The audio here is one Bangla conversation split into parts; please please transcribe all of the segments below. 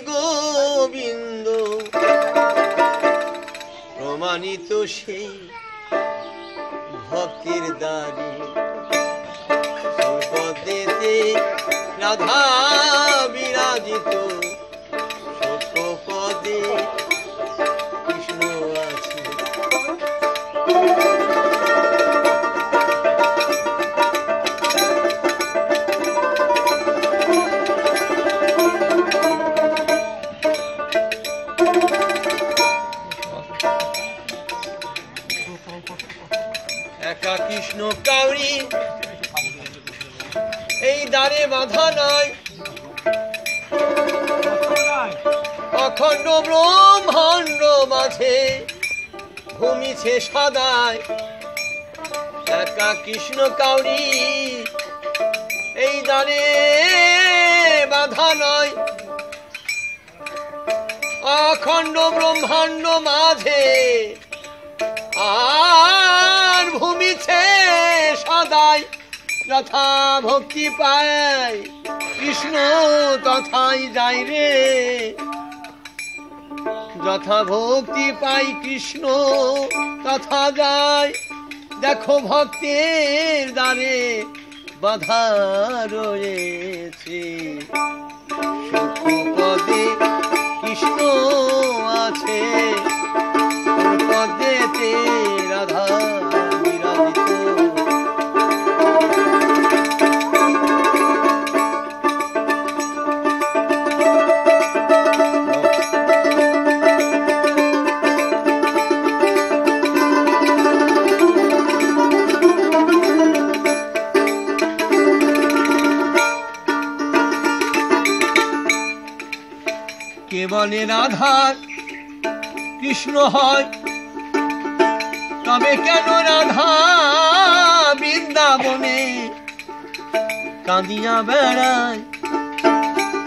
গোবিন্দ প্রমাণিত সেই ভক্তির দ্বারে পদেতে রাধা বিরাজিত সত্য পদে কৃষ্ণ আছে। একা কৃষ্ণ কাউরি এই দ্বারে বাধা নয়, অখণ্ড ব্রহ্মাণ্ড মাঝে ঘুমিছে সদায়। একা কৃষ্ণ কাউরি এই দ্বারে বাধা নয়, অখণ্ড ব্রহ্মাণ্ড মাঝে আর ভূমিছে সদাই। যথা ভক্তি পায় কৃষ্ণ তথাই যায় রে, যথা ভক্তি পাই কৃষ্ণ তথা যায়। দেখো ভক্তের দ্বারে বাধা রয়েছে, সুখ পদে কৃষ্ণ আছে, পদেতে রাধা বিরাজিত। কেবলে রাধার কৃষ্ণ হয়, তবে কেন রাধা বৃন্দাবনে কাঁদিয়া বেড়ায়।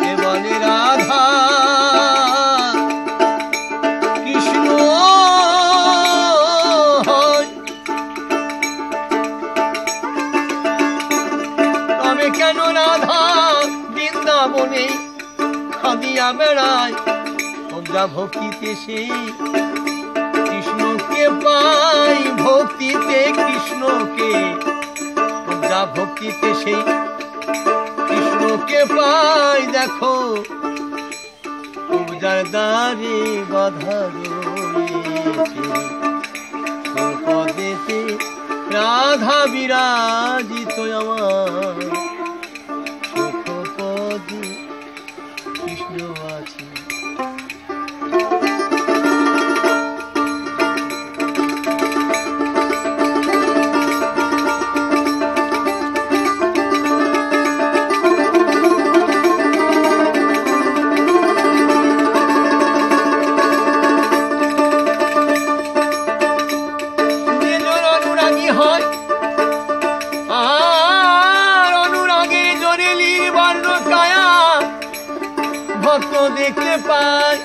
কেবলে রাধা কৃষ্ণ হয়, তবে কেন রাধা বৃন্দাবনে কাঁদিয়া বেড়ায়। তোমরা ভক্তিতে সেই কৃষ্ণকে পাই, ভক্তিতে কৃষ্ণকে, তোমরা ভক্তিতে সেই কৃষ্ণকে পাই। দেখো পূজার দ্বারে বাধা রয়েছে, পদেতে রাধা বিরাজিত আমার, সুখ পদে কৃষ্ণ আছে। ভক্ত দেখতে পায়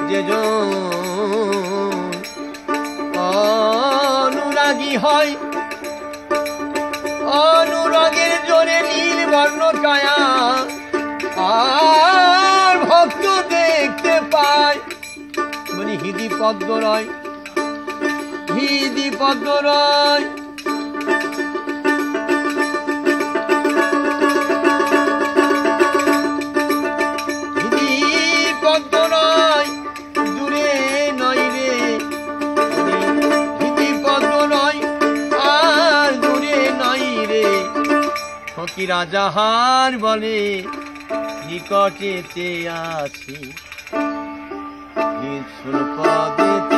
যে অনুরাগী হয়, অনুরাগের জোরে নীল বর্ণ কায়া আর ভক্ত দেখতে পায়। মানে হৃদি পদ্ম রয়, হৃদি পদ্ম রয়, ফকিরা যাহার বলে নিকটেতে আছি, পদেতে